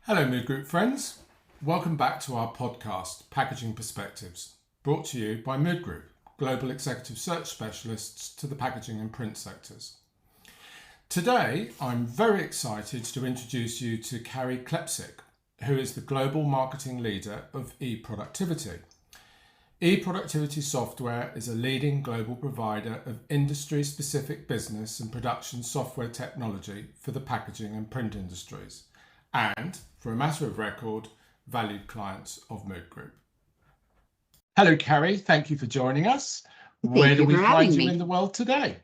Hello Mood Group friends, welcome back to our podcast Packaging Perspectives, brought to you by Mood Group, global executive search specialists to the packaging and print sectors. Today I'm very excited to introduce you to Carrie Klepzig, who is the global marketing leader of eProductivity. eProductivity software is a leading global provider of industry-specific business and production software technology for the packaging and print industries, and, for a matter of record, valued clients of Mood Group. Hello, Carrie. Thank you for joining us. Where do we find you in the world today?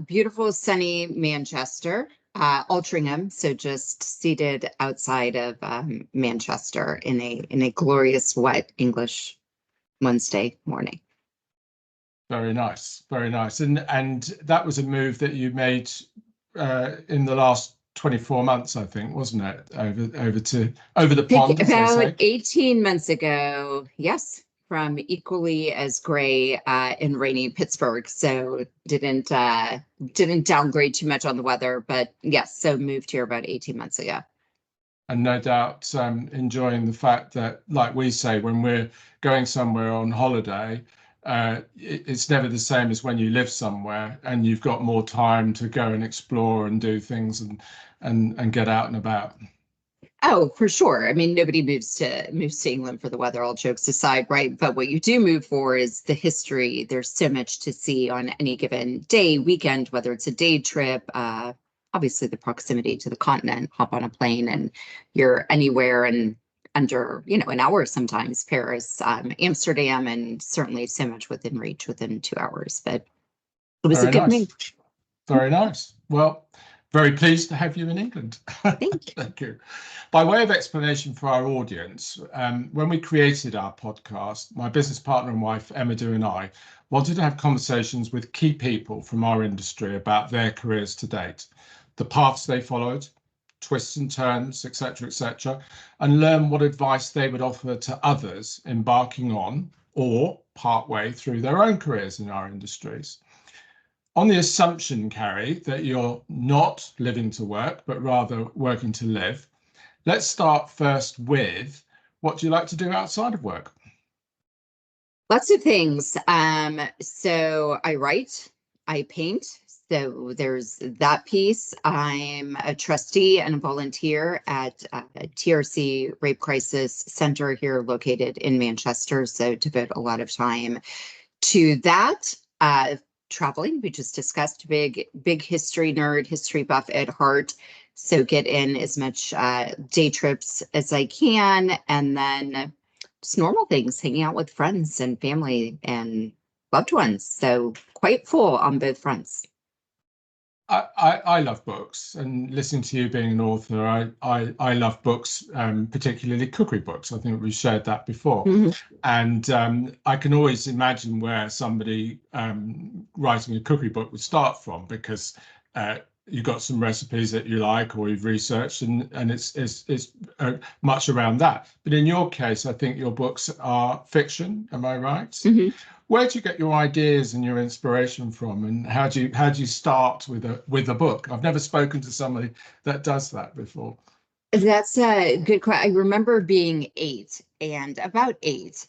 Beautiful, sunny Manchester, Altrincham, so just seated outside of Manchester in a glorious, wet English Wednesday morning. Very nice, very nice. And that was a move that you made in the last 24 months, I think, wasn't it? Over the pond, about 18 months ago, yes, from equally as gray and rainy Pittsburgh. So didn't downgrade too much on the weather, but yes, so moved here about 18 months ago. And no doubt enjoying the fact that, like we say, when we're going somewhere on holiday, it's never the same as when you live somewhere and you've got more time to go and explore and do things and get out and about. Oh, for sure. I mean, nobody moves to England for the weather, all jokes aside, right? But what you do move for is the history. There's so much to see on any given day, weekend, whether it's a day trip, obviously the proximity to the continent, hop on a plane and you're anywhere and under, an hour sometimes, Paris, Amsterdam, and certainly so much within reach within 2 hours. But it was a good move. Very nice. Well, very pleased to have you in England. Thank you. Thank you. By way of explanation for our audience, when we created our podcast, my business partner and wife, Emma and I, wanted to have conversations with key people from our industry about their careers to date, the paths they followed, twists and turns, etc., and learn what advice they would offer to others embarking on or partway through their own careers in our industries. On the assumption, Carrie, that you're not living to work, but rather working to live, let's start first with, what do you like to do outside of work? Lots of things. So I write, I paint. So there's that piece. I'm a trustee and a volunteer at TRC Rape Crisis Center here located in Manchester. So devote a lot of time to that. Traveling, we just discussed, big history nerd, history buff at heart. So get in as much day trips as I can. And then just normal things, hanging out with friends and family and loved ones. So quite full on both fronts. I love books, and listening to you being an author, I love books, particularly cookery books. I think we've shared that before. Mm-hmm. And I can always imagine where somebody writing a cookery book would start from, because you've got some recipes that you like or you've researched, and it's much around that. But in your case, I think your books are fiction. Am I right? Mm-hmm. Where do you get your ideas and your inspiration from, and how do you start with a book? I've never spoken to somebody that does that before. That's a good question. I remember being about eight,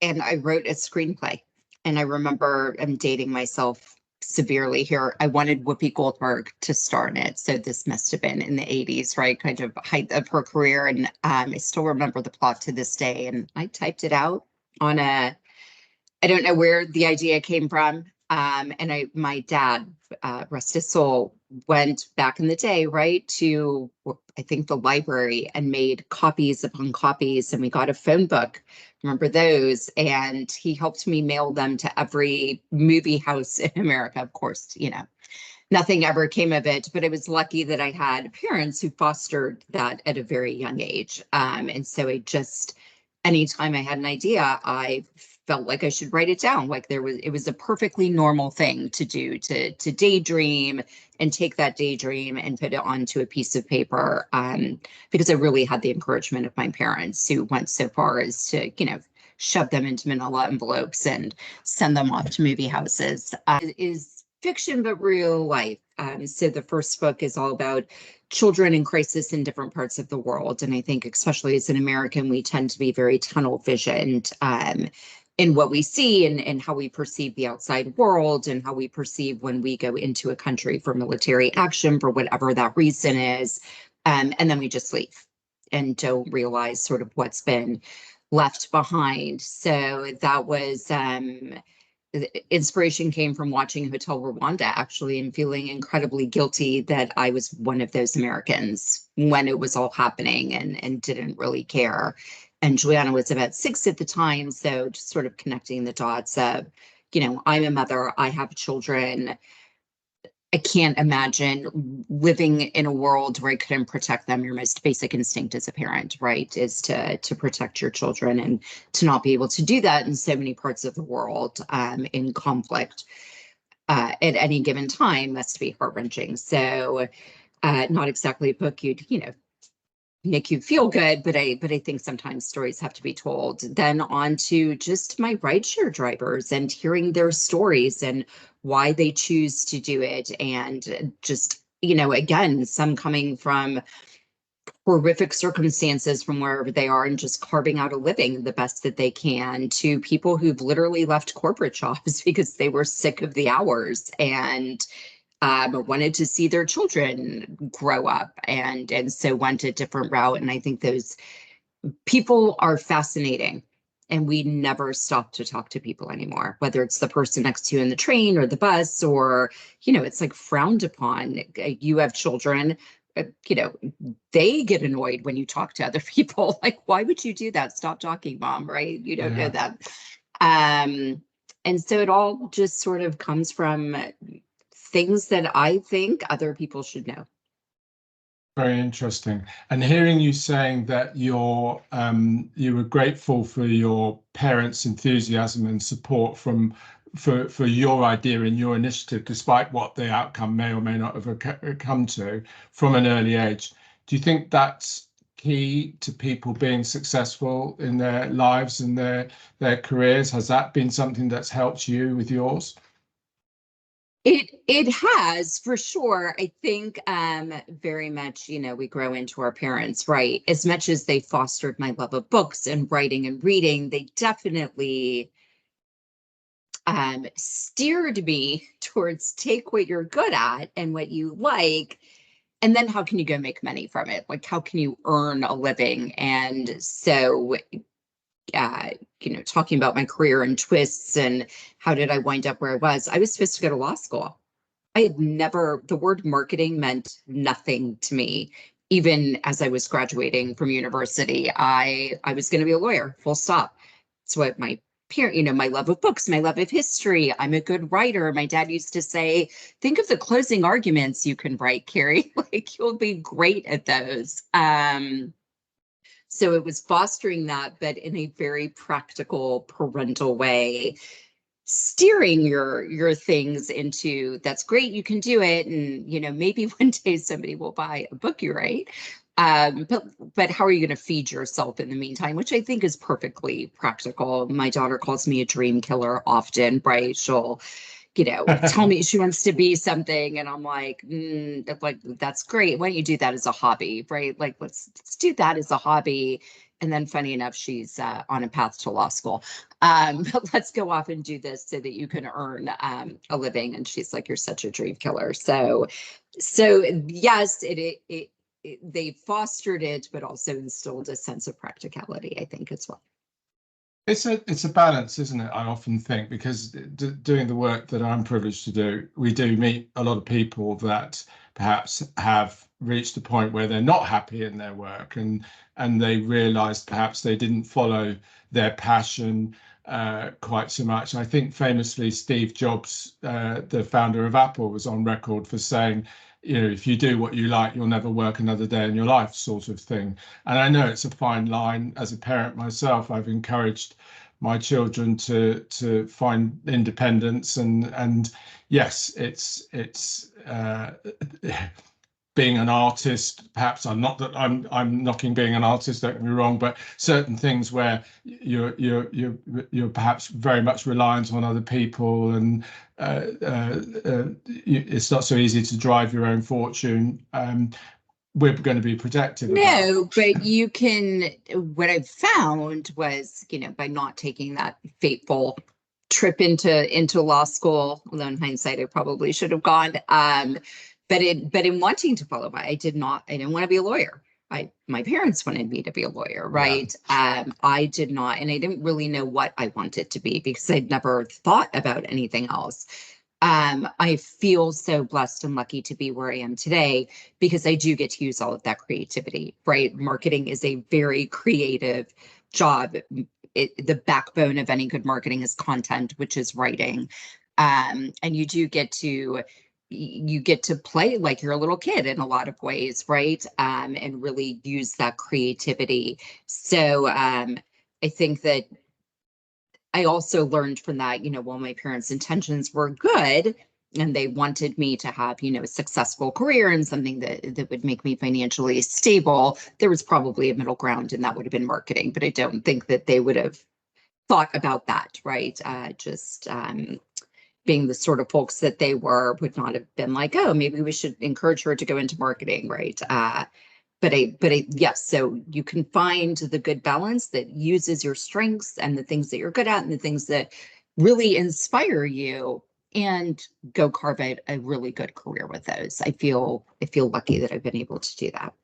and I wrote a screenplay. And I remember I'm dating myself severely here. I wanted Whoopi Goldberg to star in it. So this must have been in the 80s, right? Kind of height of her career. And I still remember the plot to this day. And I typed it out on I don't know where the idea came from. And my dad, rest his soul, went back in the day, right, to, I think, the library and made copies upon copies. And we got a phone book. Remember those? And he helped me mail them to every movie house in America. Of course, nothing ever came of it, but I was lucky that I had parents who fostered that at a very young age. And so anytime I had an idea, I felt like I should write it down. Like it was a perfectly normal thing to do, to daydream and take that daydream and put it onto a piece of paper. Because I really had the encouragement of my parents, who went so far as to, shove them into manila envelopes and send them off to movie houses. It is fiction, but real life. So the first book is all about children in crisis in different parts of the world. And I think, especially as an American, we tend to be very tunnel visioned in what we see and how we perceive the outside world and how we perceive when we go into a country for military action for whatever that reason is. And then we just leave and don't realize sort of what's been left behind. So that was inspiration came from watching Hotel Rwanda, actually, and feeling incredibly guilty that I was one of those Americans when it was all happening and didn't really care. And Juliana was about 6 at the time. So just sort of connecting the dots of, I'm a mother, I have children. I can't imagine living in a world where I couldn't protect them. Your most basic instinct as a parent, right, is to protect your children, and to not be able to do that in so many parts of the world in conflict at any given time must be heart-wrenching. So not exactly a book you'd, make you feel good, but I think sometimes stories have to be told. Then on to just my rideshare drivers and hearing their stories and why they choose to do it. And just, again, some coming from horrific circumstances from wherever they are and just carving out a living the best that they can, to people who've literally left corporate jobs because they were sick of the hours and wanted to see their children grow up and so went a different route. And I think those people are fascinating. And we never stop to talk to people anymore, whether it's the person next to you in the train or the bus, or, it's like frowned upon. You have children, they get annoyed when you talk to other people. Like, why would you do that? Stop talking, mom, right? You don't know that. And so it all just sort of comes from things that I think other people should know. Very interesting. And hearing you saying that you were grateful for your parents' enthusiasm and support for your idea and your initiative, despite what the outcome may or may not have come to from an early age. Do you think that's key to people being successful in their lives and their careers? Has that been something that's helped you with yours? It has, for sure. I think very much, we grow into our parents, right? As much as they fostered my love of books and writing and reading, they definitely steered me towards take what you're good at and what you like, and then how can you go make money from it? Like, how can you earn a living? And so talking about my career and twists and how did I wind up where I was supposed to go to law school. I had never, the word marketing meant nothing to me. Even as I was graduating from university, I was going to be a lawyer, full stop. It's what my parent, my love of books, my love of history. I'm a good writer. My dad used to say, think of the closing arguments you can write, Carrie. Like, you'll be great at those. So it was fostering that, but in a very practical, parental way, steering your things into, that's great, you can do it, and maybe one day somebody will buy a book you write, but how are you going to feed yourself in the meantime, which I think is perfectly practical. My daughter calls me a dream killer often, right? She'll tell me she wants to be something, and I'm like, that's great, why don't you do that as a hobby, right? Like, let's do that as a hobby. And then, funny enough, she's on a path to law school. But let's go off and do this so that you can earn a living. And she's like, you're such a dream killer. So yes, they fostered it, but also instilled a sense of practicality, I think, as well. It's a balance, isn't it? I often think, because doing the work that I'm privileged to do, we do meet a lot of people that perhaps have reached a point where they're not happy in their work, and they realized perhaps they didn't follow their passion quite so much. I think famously Steve Jobs, the founder of Apple, was on record for saying, if you do what you like, you'll never work another day in your life, sort of thing. And I know it's a fine line. As a parent myself, I've encouraged my children to find independence, and yes, it's being an artist. Perhaps I'm knocking being an artist, don't get me wrong, but certain things where you're perhaps very much reliant on other people, and it's not so easy to drive your own fortune. we're going to be protective about. No, but you can, what I found was, by not taking that fateful trip into law school, although in hindsight, I probably should have gone. But in wanting to follow by, I didn't want to be a lawyer. My parents wanted me to be a lawyer, right? Yeah. I did not, and I didn't really know what I wanted to be because I'd never thought about anything else. I feel so blessed and lucky to be where I am today because I do get to use all of that creativity, right? Marketing is a very creative job. The backbone of any good marketing is content, which is writing. And you get to play like you're a little kid in a lot of ways, right? And really use that creativity. So I think that I also learned from that, while my parents' intentions were good and they wanted me to have, a successful career and something that would make me financially stable, there was probably a middle ground and that would have been marketing, but I don't think that they would have thought about that, right? Just being the sort of folks that they were, would not have been like, oh, maybe we should encourage her to go into marketing, right? Yes, so you can find the good balance that uses your strengths and the things that you're good at and the things that really inspire you, and go carve out a really good career with those. I feel lucky that I've been able to do that.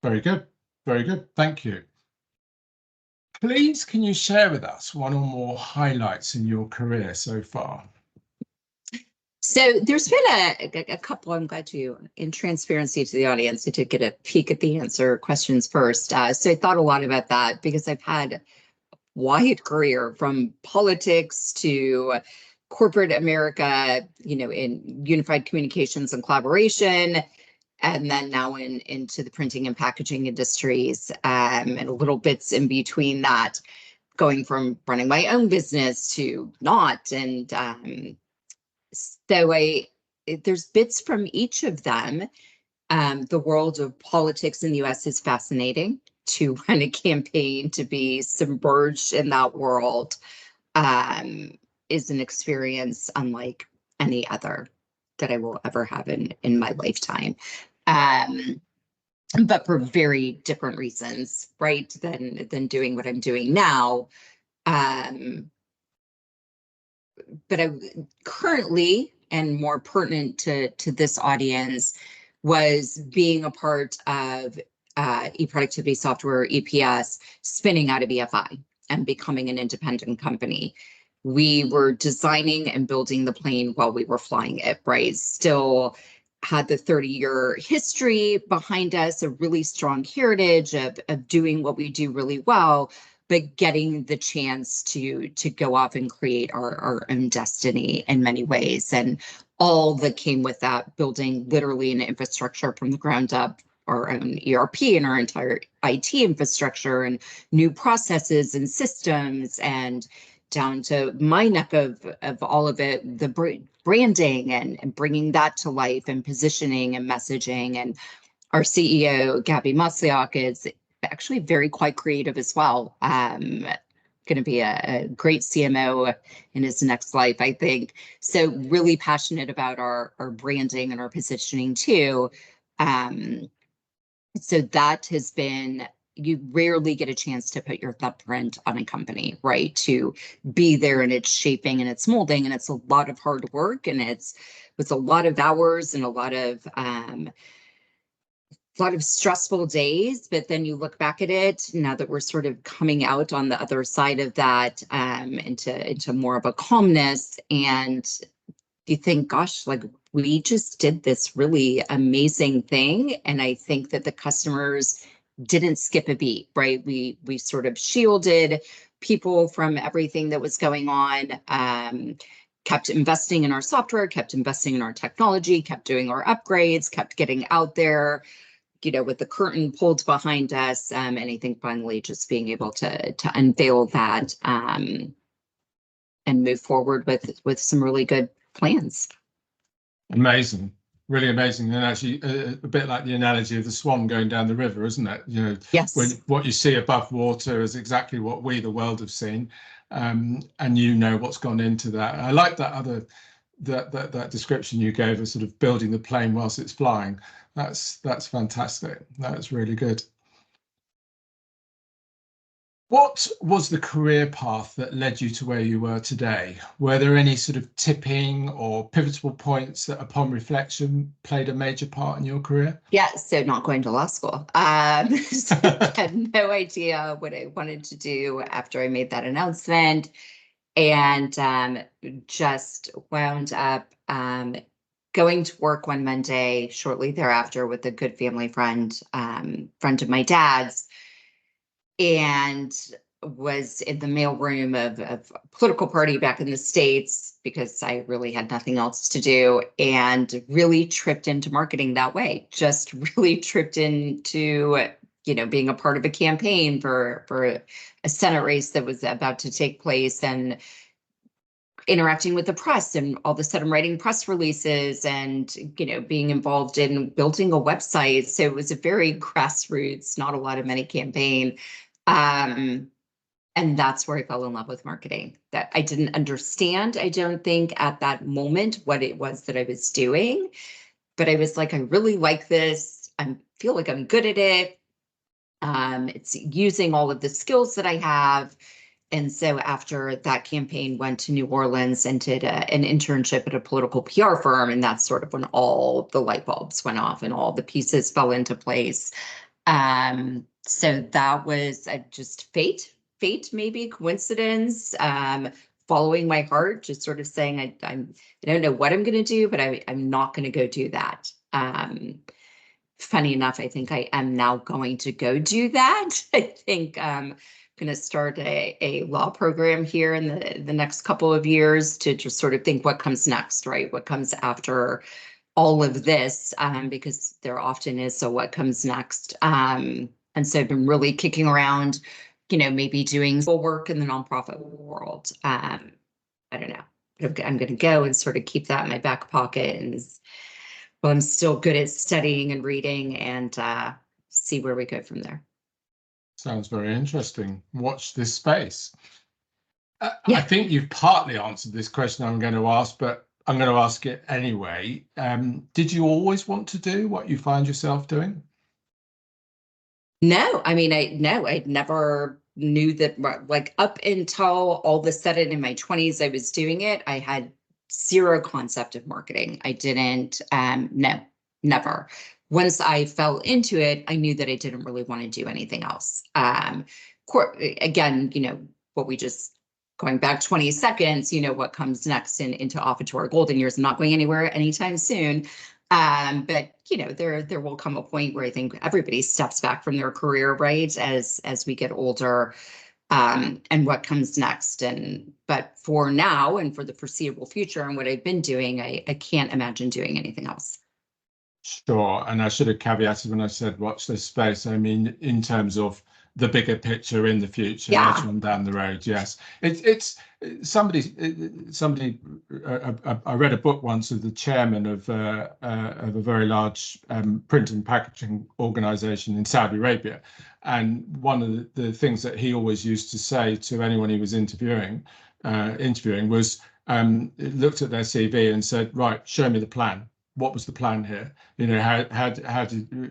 Very good. Very good. Thank you. Please, can you share with us one or more highlights in your career so far? So there's been a couple. I'm glad you, in transparency to the audience, you did get a peek at the answer questions first. So I thought a lot about that because I've had a wide career from politics to corporate America, in unified communications and collaboration, and then now into the printing and packaging industries, and little bits in between that, going from running my own business to not. And so there's bits from each of them. The world of politics in the US is fascinating. To run a campaign, to be submerged in that world, is an experience unlike any other that I will ever have in my lifetime. But for very different reasons, right, than doing what I'm doing now. But I currently, and more pertinent to this audience, was being a part of eProductivity Software, EPS, spinning out of EFI and becoming an independent company. We were designing and building the plane while we were flying it, right? Still had the 30-year history behind us, a really strong heritage of doing what we do really well, but getting the chance to go off and create our own destiny in many ways. And all that came with that, building literally an infrastructure from the ground up, our own ERP and our entire IT infrastructure and new processes and systems, and down to my neck of all of it, the branding and bringing that to life and positioning and messaging. And our CEO, Gabby Masliak, is actually very quite creative as well. Going to be a great CMO in his next life, I think. So really passionate about our branding and our positioning too. So that has been, you rarely get a chance to put your thumbprint on a company, right? To be there and it's shaping and it's molding, and it's a lot of hard work, and it's a lot of hours and a lot of stressful days. But then you look back at it now that we're sort of coming out on the other side of that, into more of a calmness, and you think, gosh, like, we just did this really amazing thing. And I think that the customers didn't skip a beat, right? We sort of shielded people from everything that was going on, kept investing in our software, kept investing in our technology, kept doing our upgrades, kept getting out there, with the curtain pulled behind us. And I think finally just being able to unveil that, and move forward with some really good plans. Amazing, really amazing. And actually a bit like the analogy of the swan going down the river, isn't it? Yes. When what you see above water is exactly what we, the world, have seen, and what's gone into that. I like that other that description you gave of sort of building the plane whilst it's flying. That's fantastic. That's really good. What was the career path that led you to where you were today? Were there any sort of tipping or pivotal points that, upon reflection, played a major part in your career? Yeah, so not going to law school. So I had no idea what I wanted to do after I made that announcement, and just wound up going to work one Monday shortly thereafter with a good family friend, friend of my dad's, and was in the mailroom of a political party back in the States because I really had nothing else to do, and really tripped into marketing that way. Just really tripped into, being a part of a campaign for a Senate race that was about to take place, and interacting with the press, and all of a sudden writing press releases, and being involved in building a website. So it was a very grassroots, not a lot of money campaign. um, and that's where I fell in love with marketing. That I didn't understand, I don't think, at that moment, what it was that I was doing, but I was like, I really like this. I feel like I'm good at it. It's using all of the skills that I have. And so after that campaign, went to New Orleans and did an internship at a political PR firm. And that's sort of when all the light bulbs went off and all the pieces fell into place. So that was just fate, maybe coincidence, following my heart, just sort of saying, I don't know what I'm going to do, but I'm not going to go do that. Funny enough, I think I am now going to go do that. I think I'm going to start a law program here in the next couple of years to just sort of think what comes next, right? What comes after all of this, because there often is. So what comes next? And so I've been really kicking around, maybe doing work in the nonprofit world. I don't know. I'm going to go and sort of keep that in my back pocket, and well, I'm still good at studying and reading, and see where we go from there. Sounds very interesting. Watch this space. I Yeah. think you've partly answered this question I'm going to ask, but I'm going to ask it anyway. Did you always want to do what you find yourself doing? No, I mean, I never knew that, like, up until all of a sudden in my 20s, I was doing it. I had zero concept of marketing. I didn't, no, never. Once I fell into it, I knew that I didn't really want to do anything else. Again, what we just going back 20 seconds, what comes next into off into our golden years. I'm not going anywhere anytime soon. But there will come a point where I think everybody steps back from their career, right, as we get older, and what comes next. But for now and for the foreseeable future and what I've been doing, I can't imagine doing anything else. Sure. And I should have caveated when I said watch this space. I mean, in terms of the bigger picture in the future, later Yeah. on down the road. Yes. It's somebody, I read a book once of the chairman of a very large print and packaging organization in Saudi Arabia. And one of the things that he always used to say to anyone he was interviewing was, looked at their CV and said, right, show me the plan. What was the plan here? How did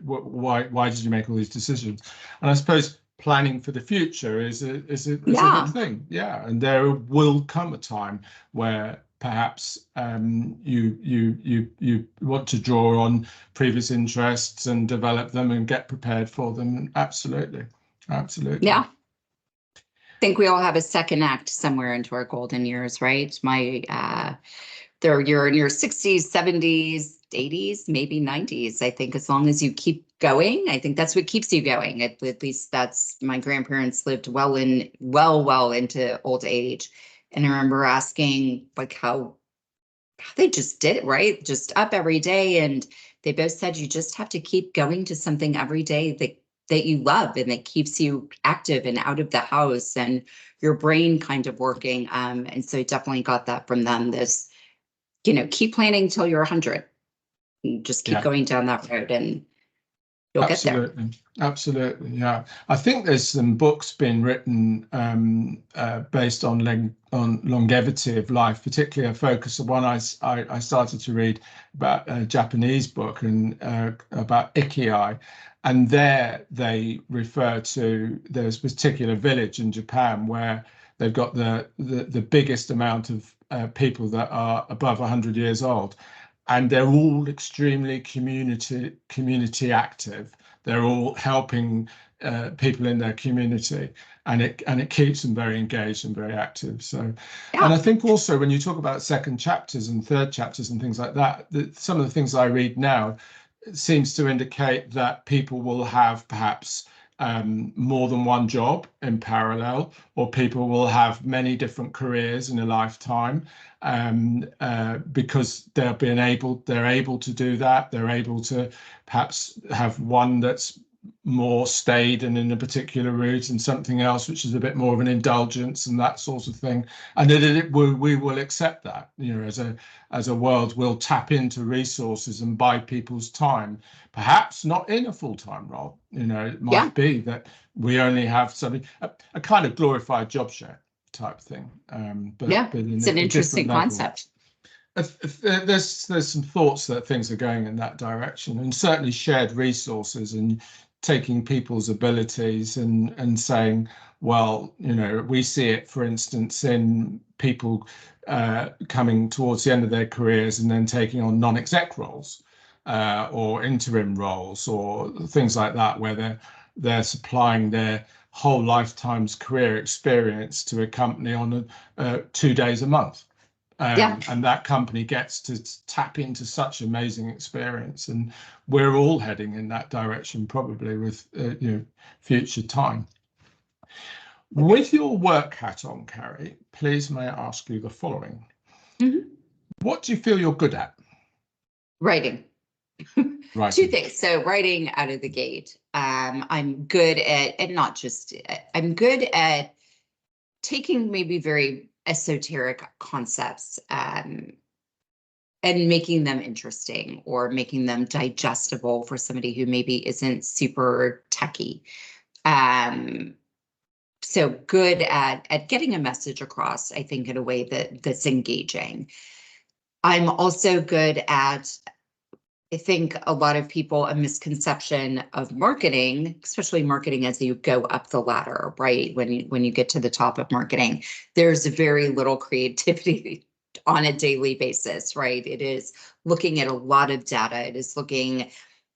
why did you make all these decisions? And I suppose planning for the future is a good Yeah. thing. Yeah, and there will come a time where perhaps you want to draw on previous interests and develop them and get prepared for them. Absolutely, absolutely. Yeah. Think we all have a second act somewhere into our golden years, right? You're in your 60s, 70s, 80s, maybe 90s. I think as long as you keep going, I think that's what keeps you going. At least that's my grandparents lived well into old age. And I remember asking like how they just did it, right? Just up every day. And they both said you just have to keep going to something every day that you love and that keeps you active and out of the house and your brain kind of working. And so I definitely got that from them. This, keep planning till you're 100. Just keep Yeah. going down that road. And you'll get there. Absolutely, absolutely, yeah. I think there's some books being written based on longevity of life, particularly a focus of one I started to read about a Japanese book and about ikigai, and there they refer to there's a particular village in Japan where they've got the biggest amount of people that are above 100 years old, and they're all extremely community active. They're all helping people in their community, and it keeps them very engaged and very active. So, and Yeah. I think also when you talk about second chapters and third chapters and things like that, some of the things I read now seems to indicate that people will have perhaps more than one job in parallel, or people will have many different careers in a lifetime, because they're able to do that. They're able to perhaps have one that's more staid and in a particular route, and something else which is a bit more of an indulgence and that sort of thing. And that we will accept that, as a world, we'll tap into resources and buy people's time, perhaps not in a full-time role. It Yeah. might be that we only have something, a kind of glorified job share type thing, Yeah. but in It's an a different interesting level. concept. There's some thoughts that things are going in that direction, and certainly shared resources and taking people's abilities and saying, well, we see it, for instance, in people coming towards the end of their careers and then taking on non-exec roles, or interim roles or things like that, where they're supplying their whole lifetime's career experience to a company on 2 days a month. Yeah. And that company gets to tap into such amazing experience, and we're all heading in that direction, probably with future time. With your work hat on, Carrie, please may I ask you the following: What do you feel you're good at? Writing. Two Writing. things. So writing out of the gate. I'm good at, and not just, I'm good at taking maybe very esoteric concepts, and making them interesting or making them digestible for somebody who maybe isn't super techy. So good at getting a message across, I think, in a way that's engaging. I'm also good at, I think a lot of people, a misconception of marketing, especially marketing as you go up the ladder, right? When you get to the top of marketing, there's very little creativity on a daily basis, right? It is looking at a lot of data. It is looking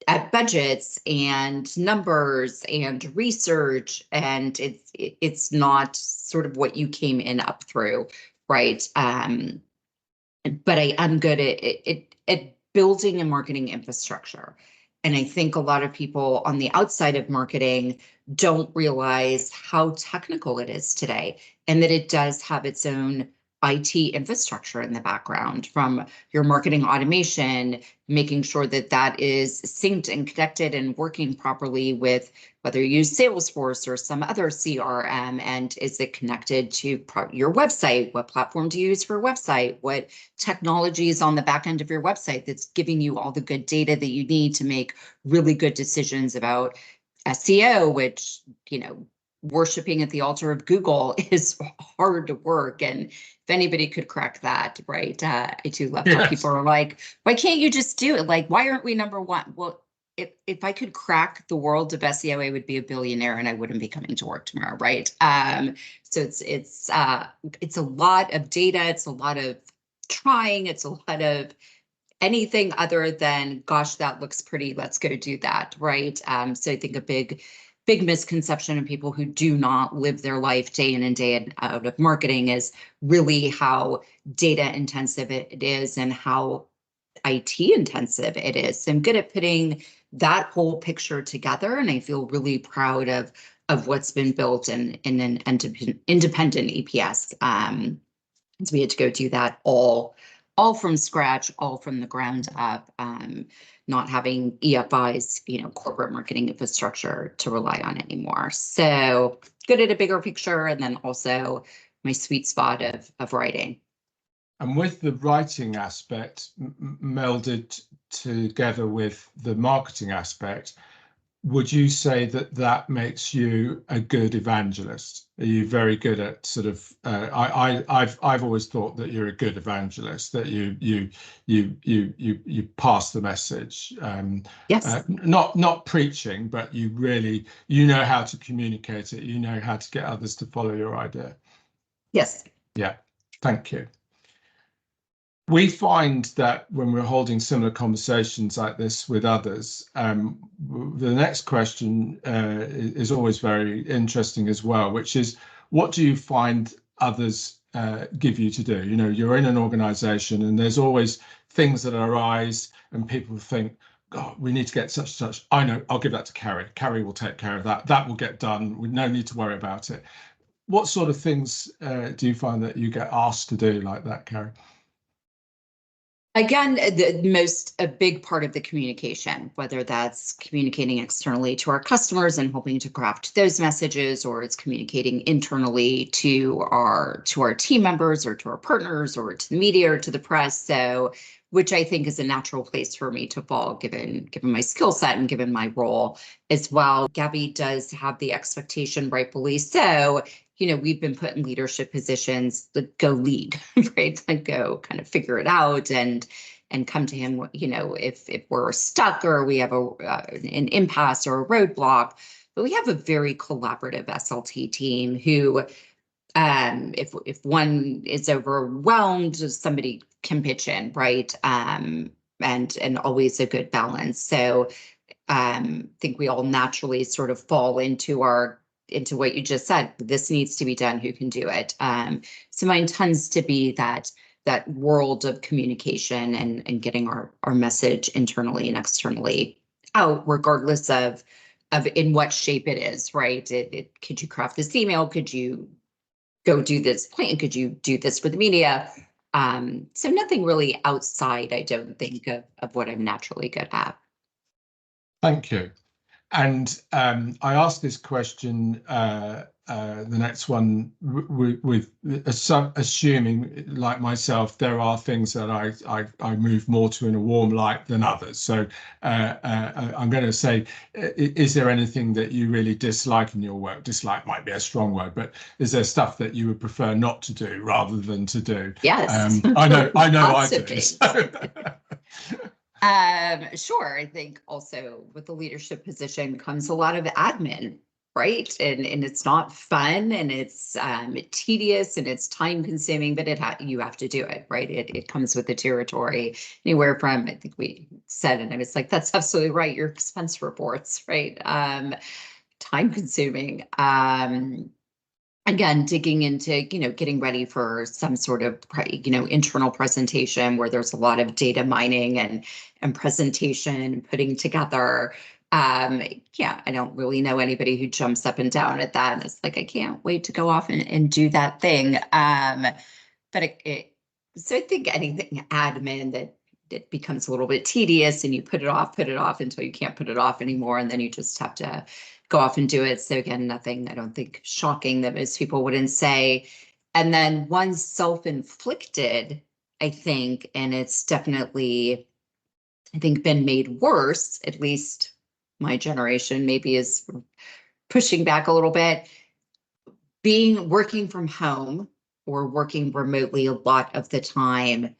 at budgets and numbers and research, and it's not sort of what you came in up through, right? But I am good at building a marketing infrastructure. And I think a lot of people on the outside of marketing don't realize how technical it is today, and that it does have its own IT infrastructure in the background, from your marketing automation, making sure that that is synced and connected and working properly with whether you use Salesforce or some other CRM, and is it connected to your website? What platform do you use for a website? What technology is on the back end of your website that's giving you all the good data that you need to make really good decisions about SEO, which, worshiping at the altar of Google is hard work. And if anybody could crack that, right? I do love how people are like, why can't you just do it? Like, why aren't we number one? Well, if I could crack the world of SEO, I would be a billionaire and I wouldn't be coming to work tomorrow, right? So it's a lot of data. It's a lot of trying. It's a lot of anything other than, gosh, that looks pretty, let's go do that, right? So I think a big misconception of people who do not live their life day in and day out of marketing is really how data intensive it is and how IT intensive it is. So I'm good at putting that whole picture together, and I feel really proud of what's been built in an independent EPS. So we had to go do that all from scratch, all from the ground up, not having EFI's, corporate marketing infrastructure to rely on anymore. So good at a bigger picture, and then also my sweet spot of writing. And with the writing aspect melded together with the marketing aspect, would you say that that makes you a good evangelist? Are you very good at sort of? I've always thought that you're a good evangelist. That you pass the message. Yes. Not preaching, but you know how to communicate it. You know how to get others to follow your idea. Yes. Yeah. Thank you. We find that when we're holding similar conversations like this with others, the next question is always very interesting as well, which is, what do you find others give you to do? You know, you're in an organization and there's always things that arise and people think, God, we need to get such and such. I know, I'll give that to Carrie. Carrie will take care of that. That will get done. We no need to worry about it. What sort of things do you find that you get asked to do like that, Carrie? Again, a big part of the communication, whether that's communicating externally to our customers and hoping to craft those messages, or it's communicating internally to our team members or to our partners or to the media or to the press. So, which I think is a natural place for me to fall, given my skill set and given my role as well. Gabby does have the expectation, rightfully so. We've been put in leadership positions that go lead, right? Like go kind of figure it out and come to him, if we're stuck or we have an impasse or a roadblock. But we have a very collaborative SLT team who, if one is overwhelmed, somebody can pitch in, right? And always a good balance. So I think we all naturally sort of fall into what you just said. This needs to be done. Who can do it? So mine tends to be that world of communication and getting our message internally and externally out, regardless of in what shape it is, right? Could you craft this email? Could you go do this plan? Could you do this for the media? So nothing really outside, I don't think, of what I'm naturally good at. Thank you. And I asked this question, the next one, with assuming, like myself, there are things that I move more to in a warm light than others. So I'm going to say, is there anything that you really dislike in your work? Dislike might be a strong word, but is there stuff that you would prefer not to do rather than to do? Yes. I know I Lots of do. things. Sure. I think also with the leadership position comes a lot of admin, right? And it's not fun, and it's tedious, and it's time consuming, but you have to do it, right? It comes with the territory. Anywhere from, I think we said, and I was like, that's absolutely right, your expense reports, right? Time consuming. Again, digging into, getting ready for some sort of, internal presentation where there's a lot of data mining and presentation putting together. Yeah, I don't really know anybody who jumps up and down at that. And it's like, I can't wait to go off and do that thing. But so I think anything admin that it becomes a little bit tedious, and you put it off until you can't put it off anymore. And then you just have to go off and do it. So again, nothing, I don't think, shocking that most people wouldn't say. And then one self-inflicted, I think, and it's definitely, I think, been made worse, at least my generation maybe is pushing back a little bit, working from home or working remotely a lot of the time.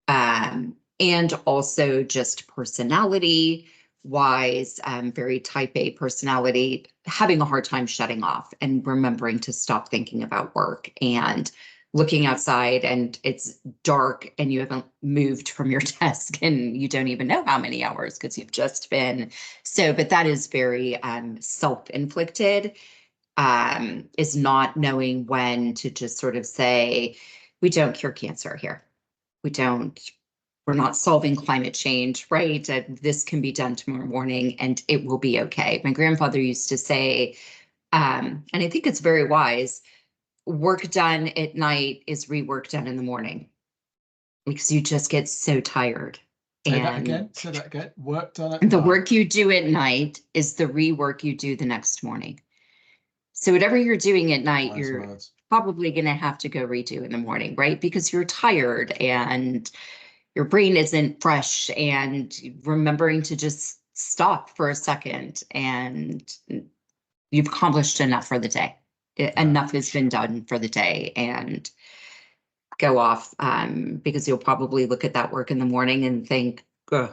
And also just personality wise, very type A personality, having a hard time shutting off and remembering to stop thinking about work, and looking outside and it's dark and you haven't moved from your desk and you don't even know how many hours because you've just been. So, but that is very self-inflicted, is not knowing when to just sort of say, we don't cure cancer here. We're not solving climate change, right? This can be done tomorrow morning and it will be okay. My grandfather used to say, and I think it's very wise, work done at night is rework done in the morning, because you just get so tired. Say that again. Work done at the night. work you do at night is the rework you do the next morning. So whatever you're doing at night, you're probably going to have to go redo in the morning, right? Because you're tired and your brain isn't fresh, and remembering to just stop for a second and you've accomplished enough for the day. Enough has been done for the day, and go off, because you'll probably look at that work in the morning and think, "Ugh,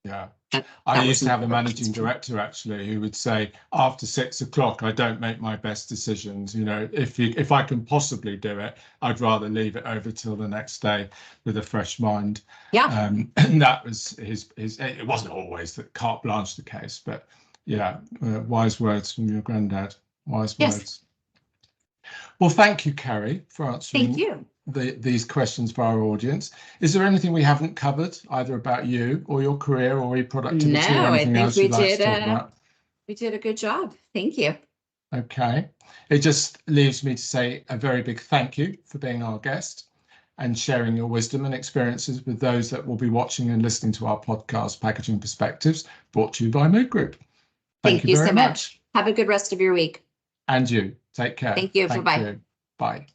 Yeah. that I used was to have a important." managing director actually who would say, after 6 o'clock, I don't make my best decisions. You know, if I can possibly do it, I'd rather leave it over till the next day with a fresh mind. Yeah. And that was his. It wasn't always the carte blanche the case, but yeah, wise words from your granddad. Wise Yes. words. Well, thank you, Carrie, for Thank answering you. these questions for our audience. Is there anything we haven't covered, either about you or your career or eProductivity, or No, I anything think else we you'd like to did. talk about? We did a good job. Thank you. Okay. It just leaves me to say a very big thank you for being our guest and sharing your wisdom and experiences with those that will be watching and listening to our podcast, Packaging Perspectives, brought to you by Mood Group. Thank Thank you you very so much. much. Have a good rest of your week. And you. Take care. Thank you. Thank Bye-bye. you. Bye.